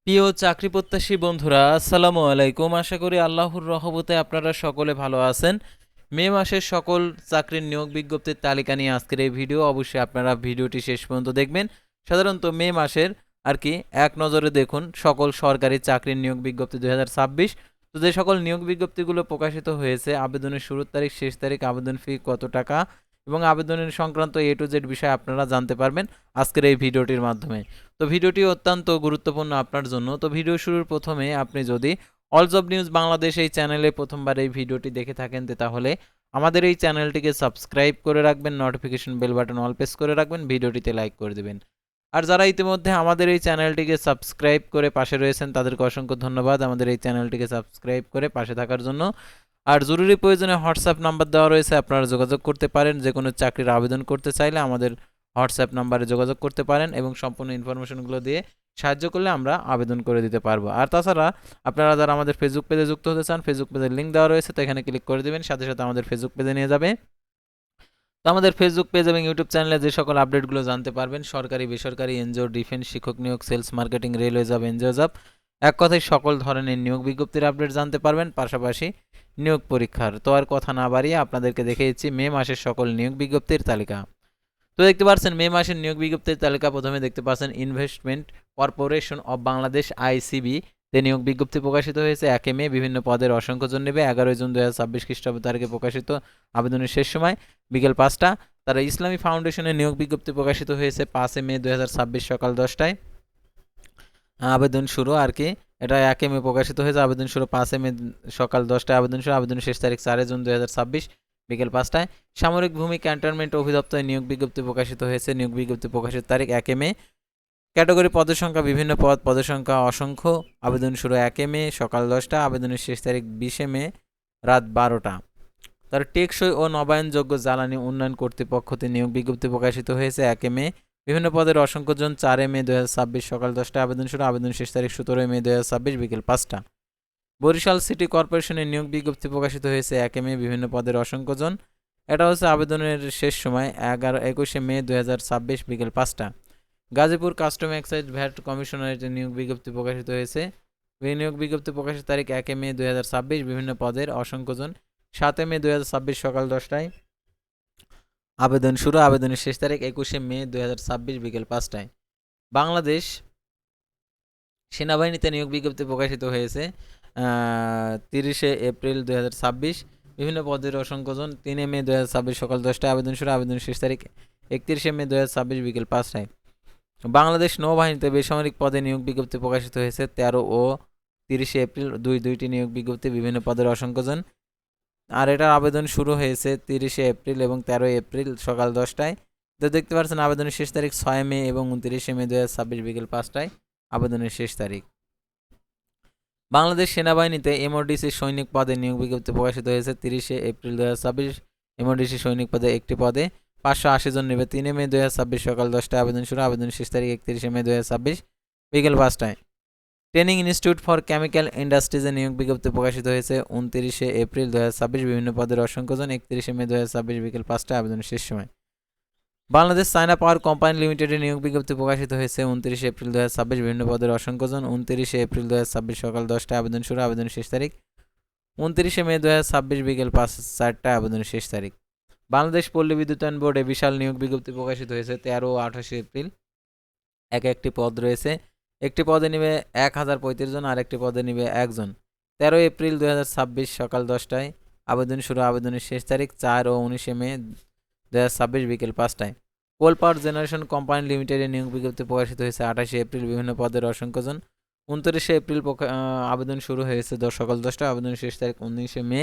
প্রিয় চাকরি প্রত্যাশী বন্ধুরা, আসসালামু আলাইকুম। আশা করি আল্লাহর রহমতে আপনারা সকলে ভালো আছেন। মে মাসের সকল চাকরির নিয়োগ বিজ্ঞপ্তির তালিকা নিয়ে আজকের এই ভিডিও। অবশ্যই আপনারা ভিডিওটি শেষ পর্যন্ত দেখবেন। সাধারণত মে মাসের এক নজরে দেখুন সকল সরকারি চাকরির নিয়োগ বিজ্ঞপ্তি 2026। তো যে সকল নিয়োগ বিজ্ঞপ্তিগুলো প্রকাশিত হয়েছে, আবেদনের শুরুর তারিখ, শেষ তারিখ, আবেদন ফি কত টাকা এবং আবেদনের সংক্রান্ত A to Z বিষয় আপনারা জানতে পারবেন আজকের এই ভিডিওটির মাধ্যমে। তো ভিডিওটি অত্যন্ত গুরুত্বপূর্ণ আপনার জন্য। তো ভিডিও শুরুর প্রথমে আপনি যদি অল জব নিউজ বাংলাদেশ এই চ্যানেলে প্রথমবার এই ভিডিওটি দেখে থাকেন, তাহলে আমাদের এই চ্যানেলটিকে সাবস্ক্রাইব করে রাখবেন, notification bell button all press করে রাখবেন, ভিডিওটিতে লাইক করে দেবেন। আর যারা ইতিমধ্যে আমাদের এই চ্যানেলটিকে সাবস্ক্রাইব করে পাশে রয়েছেন তাদেরকে অসংখ্য ধন্যবাদ আমাদের এই চ্যানেলটিকে সাবস্ক্রাইব করে পাশে থাকার জন্য। আর জরুরি প্রয়োজনে হোয়াটসঅ্যাপ নাম্বার দেওয়া রয়েছে, আপনারা যোগাযোগ করতে পারেন। যে কোনো চাকরির আবেদন করতে চাইলে আমাদের হোয়াটসঅ্যাপ নাম্বারে যোগাযোগ করতে পারেন এবং সম্পূর্ণ ইনফরমেশনগুলো দিয়ে সাহায্য করলে আমরা আবেদন করে দিতে পারবো। আর তাছাড়া আপনারা যারা আমাদের ফেসবুক পেজে যুক্ত হতে চান, ফেসবুক পেজের লিঙ্ক দেওয়া রয়েছে, তো এখানে ক্লিক করে দেবেন, সাথে সাথে আমাদের ফেসবুক পেজে নিয়ে যাবে। তো আমাদের ফেসবুক পেজ এবং ইউটিউব চ্যানেলে যে সকল আপডেটগুলো জানতে পারবেন, সরকারি, বেসরকারি, এনজিও, ডিফেন্স, শিক্ষক নিয়োগ, sales, marketing, railway job, NGO job, এক কথায় সকল ধরনের নিয়োগ বিজ্ঞপ্তির আপডেট জানতে পারবেন, পাশাপাশি নিয়োগ পরীক্ষার। তো আর কথা না বাড়িয়ে আপনাদেরকে দেখে দিচ্ছি মে মাসের সকল নিয়োগ বিজ্ঞপ্তির তালিকা। তো দেখতে পাচ্ছেন মে মাসের নিয়োগ বিজ্ঞপ্তির তালিকা। প্রথমে দেখতে পাচ্ছেন investment corporation of Bangladesh ICB তে নিয়োগ বিজ্ঞপ্তি প্রকাশিত হয়েছে 1 মে। বিভিন্ন পদের অসংখ্য জন নেবে। 11 জুন 2026 খ্রিস্টাব্দ তারিখে প্রকাশিত। আবেদনের শেষ সময় বিকেল 5টা। তারা ইসলামী ফাউন্ডেশনের নিয়োগ বিজ্ঞপ্তি প্রকাশিত হয়েছে 5 মে 2026 সকাল 10টায়। আবেদন শুরু এটা 1 মে প্রকাশিত হয়েছে। আবেদন শুরু 5 মে সকাল 10টায় আবেদন শুরু। আবেদনের শেষ তারিখ 4 জুন 2026 বিকেল 5টায়। সামরিক ভূমি ক্যান্টনমেন্ট অধিদপ্তরে নিয়োগ বিজ্ঞপ্তি প্রকাশিত হয়েছে। নিয়োগ বিজ্ঞপ্তি প্রকাশের তারিখ 1 মে। ক্যাটাগরি পদের সংখ্যা বিভিন্ন পদ, পদের সংখ্যা অসংখ্য। আবেদন শুরু 1 মে সকাল 10টা। আবেদনের শেষ তারিখ 20 মে রাত 12টা। তার টেকসই ও নবায়নযোগ্য জ্বালানি উন্নয়ন কর্তৃপক্ষতে নিয়োগ বিজ্ঞপ্তি প্রকাশিত হয়েছে 1 মে। বিভিন্ন পদের অসংখ্য জন 4 মে 2026 সকাল 10টায় আবেদন শুরু। আবেদন শেষ তারিখ 17 মে 2026 বিকেল 5টা। বরিশাল সিটি কর্পোরেশনের নিয়োগ বিজ্ঞপ্তি প্রকাশিত হয়েছে 1 মে। বিভিন্ন পদের অসংখ্য জন। এটা হচ্ছে আবেদনের শেষ সময় 21 মে 2026 বিকেল 5টা। গাজীপুর কাস্টম এক্সাইজ ভ্যাট কমিশনারের নিয়োগ বিজ্ঞপ্তি প্রকাশিত হয়েছে। নিয়োগ বিজ্ঞপ্তি প্রকাশের তারিখ 1 মে 2026। বিভিন্ন পদের অসংখ্য জন। 7 মে 2026 সকাল 10টায় আবেদন শুরু। আবেদনের শেষ তারিখ 21 মে 2026 বিকেল 5টায়। বাংলাদেশ সেনাবাহিনীতে নিয়োগ বিজ্ঞপ্তি প্রকাশিত হয়েছে 30 এপ্রিল 2026। বিভিন্ন পদের অসংখ্য জন। 3 মে 2026 সকাল 10টায় আবেদন শুরু। আবেদনের শেষ তারিখ 31 মে 2026 বিকেল 5টায়। বাংলাদেশ নৌবাহিনীতে বেসামরিক পদে নিয়োগ বিজ্ঞপ্তি প্রকাশিত হয়েছে 13 ও 30 এপ্রিল দুইটি নিয়োগ বিজ্ঞপ্তি, বিভিন্ন পদের অসংখ্য জন। আর এটার আবেদন শুরু হয়েছে 30 এপ্রিল এবং 13 এপ্রিল সকাল 10টায়। তো দেখতে পাচ্ছেন আবেদনের শেষ তারিখ 6 মে এবং 29 মে 2026 বিকেল 5টায় আবেদনের শেষ তারিখ। বাংলাদেশ সেনাবাহিনীতে এমওডিসি সৈনিক পদে নিয়োগ বিজ্ঞপ্তি প্রকাশিত হয়েছে 30 এপ্রিল 2026। এমওডিসি সৈনিক পদে একটি পদে 580 জন নেবে। 3 মে 2026 সকাল 10টায় আবেদন শুরু। আবেদনের শেষ তারিখ 31 মে 2026 বিকেল 5টায়। ট্রেনিং ইনস্টিটিউট ফর কেমিক্যাল ইন্ডাস্ট্রিজে নিয়োগ বিজ্ঞপ্তি প্রকাশিত হয়েছে 29 এপ্রিল 2026। বিভিন্ন পদের অসংখ্য জন। 31 মে 2026 বিকেল 5টায় আবেদনের শেষ সময়। বাংলাদেশ চায়না পাওয়ার কোম্পানি লিমিটেডের নিয়োগ বিজ্ঞপ্তি প্রকাশিত হয়েছে 29 এপ্রিল 2026। বিভিন্ন পদের অসংখ্য জন। 29 এপ্রিল 2026 সকাল 10টায় আবেদন শুরু। আবেদনের শেষ তারিখ 29 মে 2026 বিকেল 4টায় আবেদনের শেষ তারিখ। বাংলাদেশ পল্লী বিদ্যুতায়ন বোর্ডে বিশাল নিয়োগ বিজ্ঞপ্তি প্রকাশিত হয়েছে 13 ও 28 এপ্রিল। একটি পদ রয়েছে। একটি পদে নিবে 1035 জন, আর একটি পদে নিবে 1 জন। 13 এপ্রিল 2026 সকাল 10টায় আবেদন শুরু। আবেদনের শেষ তারিখ 4 ও 19 মে 2026 বিকেল 5টায়। কোল পাওয়ার জেনারেশন কোম্পানি লিমিটেডের নিয়োগ বিজ্ঞপ্তি প্রকাশিত হয়েছে 28 এপ্রিল। বিভিন্ন পদের অসংখ্য জন। 29 এপ্রিল আবেদন শুরু হয়েছে সকাল 10টা। আবেদনের শেষ তারিখ 19 মে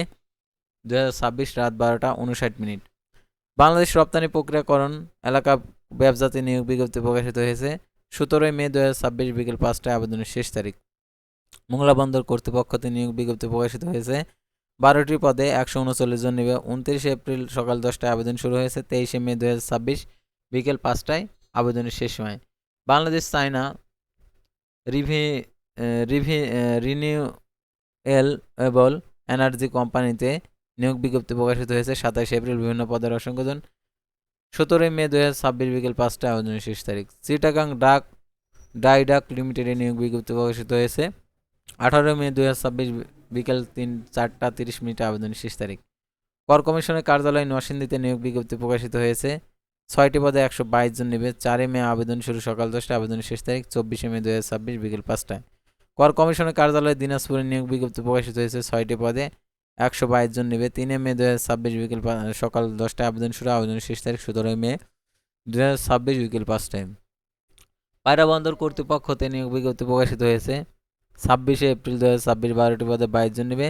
2026 রাত 12টা 59 মিনিট। বাংলাদেশ রপ্তানি প্রক্রিয়াকরণ এলাকা ব্যবসাতে নিয়োগ বিজ্ঞপ্তি প্রকাশিত হয়েছে 17 মে 2026 বিকেল 5টায় আবেদনের শেষ তারিখ। মোংলা বন্দর কর্তৃপক্ষতে নিয়োগ বিজ্ঞপ্তি প্রকাশিত হয়েছে 12টি পদে 139 জন নেবে। 29 এপ্রিল সকাল 10টায় আবেদন শুরু হয়েছে। 23 মে 2026 বিকেল 5টায় আবেদনের শেষ সময়। বাংলাদেশ চায়না রিনিউয়েবল এনার্জি কোম্পানিতে নিয়োগ বিজ্ঞপ্তি প্রকাশিত হয়েছে 27 এপ্রিল। বিভিন্ন পদের অসংখ্য জন। 17 মে 2026 বিকেল 5টায় আবেদনের শেষ তারিখ। চিটাগাং ডাক ডাইডাক লিমিটেডে নিয়োগ বিজ্ঞপ্তি প্রকাশিত হয়েছে 18 মে 2026 বিকেল 4টা 30 মিনিটে আবেদনের শেষ তারিখ। কর কমিশনের কার্যালয় নরসিংদীতে নিয়োগ বিজ্ঞপ্তি প্রকাশিত হয়েছে 6টি পদে 122 জন নেবে। 4 মে আবেদন শুরু সকাল 10টায়, আবেদনের শেষ তারিখ 24 মে 2026 বিকেল 5টায়। কর কমিশনের কার্যালয় দিনাজপুরে নিয়োগ বিজ্ঞপ্তি প্রকাশিত হয়েছে 6টি পদে 122 জন নেবে। 3 মে 2026 বিকেল সকাল 10টায় আবেদন শুরু, আবেদনের শেষ তারিখ 17 মে 2026 বিকেল 5টায়। পায়রা বন্দর কর্তৃপক্ষ হতে নিয়োগ বিজ্ঞপ্তি প্রকাশিত হয়েছে 26 এপ্রিল 2026 12টি পদে 22 জন নেবে।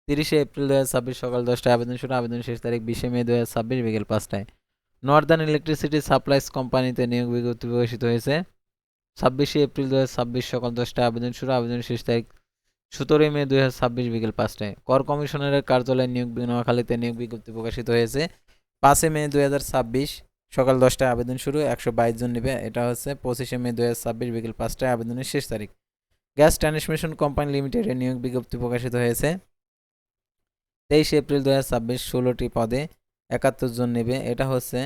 30 এপ্রিল 2026 সকাল 10টায় আবেদন শুরু, আবেদন শেষ তারিখ 20 মে 2026 বিকেল 5টায়। নর্দার্ন ইলেকট্রিসিটি সাপ্লাইজ কোম্পানিতে নিয়োগ বিজ্ঞপ্তি প্রকাশিত হয়েছে 26 এপ্রিল 2026 সকাল 10টায় আবেদন শুরু, আবেদন শেষ তারিখ 17 মে 2026 বিকেল 5টায়। কর কমিশনারের কার্যালয় নোয়াখালীতে নিয়োগ বিজ্ঞপ্তি প্রকাশিত হয়েছে 5 মে 2026 সকাল 10টায় আবেদন শুরু, 122 জন নেবে। এটা হচ্ছে 25 মে 2026 বিকেল 5টায় আবেদনের শেষ তারিখ। গ্যাস ট্রান্সমিশন কোম্পানি লিমিটেডের নিয়োগ বিজ্ঞপ্তি প্রকাশিত হয়েছে 23 এপ্রিল 2026 16টি পদে 71 জন নেবে। এটা হচ্ছে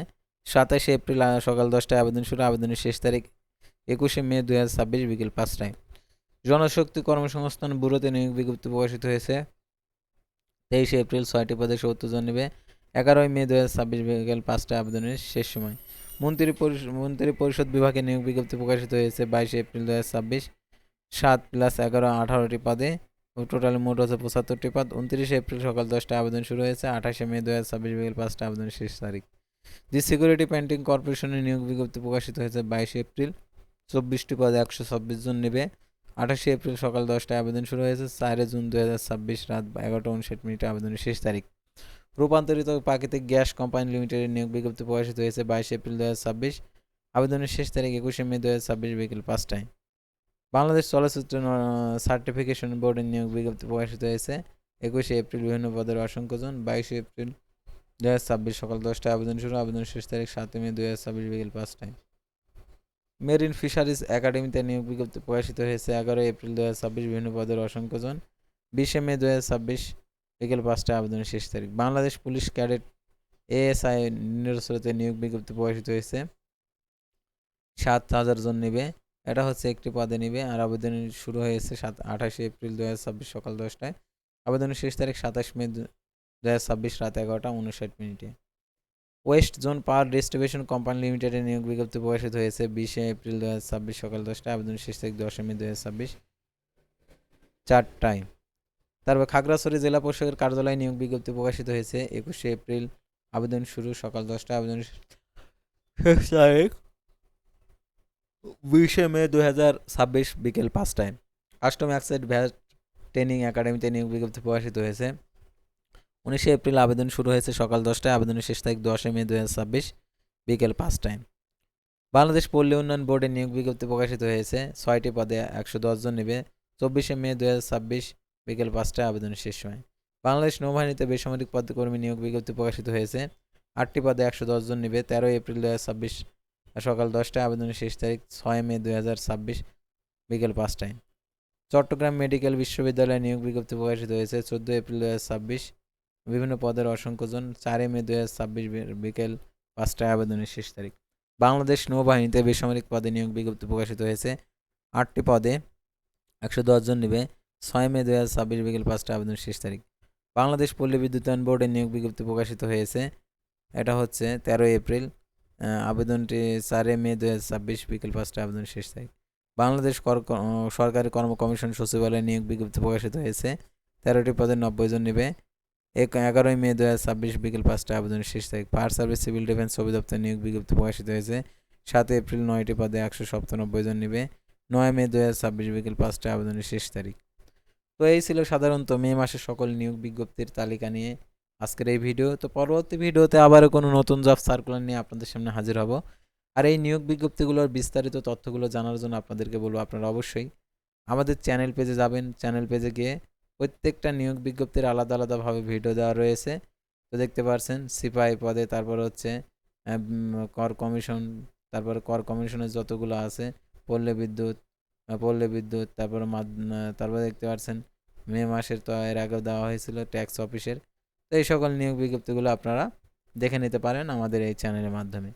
27 এপ্রিল সকাল 10টায় আবেদন শুরু, আবেদনের শেষ তারিখ 21 মে 2026 বিকেল 5টায়। জনশক্তি কর্মসংস্থান ব্যুরোতে নিয়োগ বিজ্ঞপ্তি প্রকাশিত হয়েছে 23 এপ্রিল 6টি পদে 70 জন নেবে। 11 মে 2026 বিকেল 5টায় আবেদনের শেষ সময়। মন্ত্রী পরিষদ বিভাগে নিয়োগ বিজ্ঞপ্তি প্রকাশিত হয়েছে 22 এপ্রিল 2026 7+11 18টি পদে, টোটাল মোট হচ্ছে 75টি পদ। 29 এপ্রিল সকাল 10টায় আবেদন শুরু হয়েছে, 28 মে 2026 বিকেল 5টা আবেদনের শেষ তারিখ। জি সিকিউরিটি পেন্টিং কর্পোরেশনের নিয়োগ বিজ্ঞপ্তি প্রকাশিত হয়েছে 22 এপ্রিল 24টি পদে 126 জন নেবে। 28 এপ্রিল সকাল 10টায় আবেদন শুরু হয়েছে, 4 জুন 2026 রাত 11টা 59 মিনিটে আবেদনের শেষ তারিখ। রূপান্তরিত প্রাকৃতিক গ্যাস কোম্পানি লিমিটেডের নিয়োগ বিজ্ঞপ্তি প্রকাশিত হয়েছে 22 এপ্রিল 2026, আবেদনের শেষ তারিখ 21 মে 2026 বিকেল 5টায়। বাংলাদেশ চলচ্চিত্র সার্টিফিকেশন বোর্ডের নিয়োগ বিজ্ঞপ্তি প্রকাশিত হয়েছে 21 এপ্রিল বিভিন্ন পদের অসংখ্য জন। 22 এপ্রিল 2026 সকাল 10টায় আবেদন শুরু, আবেদনের শেষ তারিখ 7 মে 2026 বিকেল 5টায়। মেরিন ফিশারিজ একাডেমিতে নিয়োগ বিজ্ঞপ্তি প্রকাশিত হয়েছে 11 এপ্রিল 2026 বিভিন্ন পদের অসংখ্য জন। 20 মে 2026 বিকেল 5টায় আবেদনের শেষ তারিখ। বাংলাদেশ পুলিশ ক্যাডেট এএসআই নির্বাচনে নিয়োগ বিজ্ঞপ্তি প্রকাশিত হয়েছে 7,000 জন নেবে। এটা হচ্ছে একটি পদে নিবে। আর আবেদন শুরু হয়েছে 28 এপ্রিল 2026 সকাল 10টায়, আবেদনের শেষ তারিখ 27 মে 2026 রাত 11টা 59 মিনিটে। West zone power distribution company লিমিটেডের নিয়োগ বিজ্ঞপ্তি প্রকাশিত হয়েছে 20 এপ্রিল 2026 সকাল 10টায়, আবেদনের শেষ তারিখ 10 মে 2026 4টায়। তারপর খাগড়াছড়ি জেলা পরিষদের কার্যালয়ে নিয়োগ বিজ্ঞপ্তি প্রকাশিত হয়েছে 21 এপ্রিল, আবেদন শুরু সকাল 10টায়, আবেদনের শেষ তারিখ 20 মে 2026 বিকেল 5টায়। অষ্টম অ্যাক্সাইড ভ্যাট ট্রেনিং একাডেমিতে নিয়োগ বিজ্ঞপ্তি প্রকাশিত হয়েছে 19 এপ্রিল, আবেদন শুরু হয়েছে সকাল 10টায়, আবেদনের শেষ তারিখ 10 মে 2026 বিকেল 5টায়। বাংলাদেশ পল্লী উন্নয়ন বোর্ডের নিয়োগ বিজ্ঞপ্তি প্রকাশিত হয়েছে 6টি পদে 110 জন নেবে। 24 মে 2026 বিকেল 5টায় আবেদনের শেষ সময়। বাংলাদেশ নৌবাহিনীতে বেসামরিক পদকর্মী নিয়োগ বিজ্ঞপ্তি প্রকাশিত হয়েছে 8টি পদে 110 জন নেবে। 13 এপ্রিল 2026 সকাল 10টায়, আবেদনের শেষ তারিখ 6 মে 2026 বিকেল 5টায়। চট্টগ্রাম মেডিকেল বিশ্ববিদ্যালয়ে নিয়োগ বিজ্ঞপ্তি প্রকাশিত হয়েছে 14 এপ্রিল 2026 বিভিন্ন পদের অসংখ্য জন। 4 মে 2026 বিকেল 5টায় আবেদনের শেষ তারিখ। বাংলাদেশ নৌবাহিনীতে বেসামরিক পদে নিয়োগ বিজ্ঞপ্তি প্রকাশিত হয়েছে 8টি পদে 110 জন নেবে। 6 মে 2026 বিকেল 5টায় আবেদনের শেষ তারিখ। বাংলাদেশ পল্লী বিদ্যুতায়ন বোর্ডের নিয়োগ বিজ্ঞপ্তি প্রকাশিত হয়েছে, এটা হচ্ছে 13 এপ্রিল, আবেদনটি 4 মে 2026 বিকেল 5টায় আবেদনের শেষ তারিখ। বাংলাদেশ সরকারি কর্ম কমিশন সচিবালয়ে নিয়োগ বিজ্ঞপ্তি প্রকাশিত হয়েছে 13টি পদে 90 জন নেবে। 11 মে 2026 বিকেল 5টায় আবেদনের শেষ তারিখ। ফায়ার সার্ভিস সিভিল ডিফেন্স অধিদপ্তর নিয়োগ বিজ্ঞপ্তি প্রকাশিত হয়েছে 7 এপ্রিল 9টি পদে 197 জন নেবে। 9 মে 2026 বিকেল 5টায় আবেদনের শেষ তারিখ। তো এই ছিল সাধারণত মে মাসের সকল নিয়োগ বিজ্ঞপ্তির তালিকা নিয়ে আজকের এই ভিডিও। তো পরবর্তী ভিডিওতে আবারও কোনো নতুন জব সার্কুলার নিয়ে আপনাদের সামনে হাজির হব। আর এই নিয়োগ বিজ্ঞপ্তিগুলোর বিস্তারিত তথ্যগুলো জানার জন্য আপনাদেরকে বলবো আপনারা অবশ্যই আমাদের চ্যানেল পেজে যাবেন। চ্যানেল পেজে গিয়ে প্রত্যেকটা নিয়োগ বিজ্ঞপ্তির আলাদা আলাদাভাবে ভিডিও দেওয়া রয়েছে। তো দেখতে পাচ্ছেন সিপাহি পদে, তারপর হচ্ছে কর কমিশন, তারপরে কর কমিশনের যতগুলো আছে, পল্লী বিদ্যুৎ, তারপরে দেখতে পাচ্ছেন মে মাসের তো এর আগেও দেওয়া হয়েছিল ট্যাক্স অফিসের। তো এই সকল নিয়োগ বিজ্ঞপ্তিগুলো আপনারা দেখে নিতে পারেন আমাদের এই চ্যানেলের মাধ্যমে।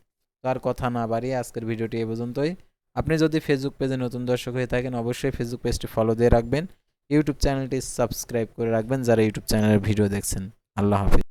তো আর কথা না বাড়িয়ে আজকের ভিডিওটি এ পর্যন্তই। আপনি যদি ফেসবুক পেজে নতুন দর্শক হয়ে থাকেন অবশ্যই ফেসবুক পেজটি ফলো দিয়ে রাখবেন, ইউটিউব চ্যানেলটি সাবস্ক্রাইব করে রাখবেন যারা ইউটিউব চ্যানেলের ভিডিও দেখছেন। আল্লাহ হাফিজ।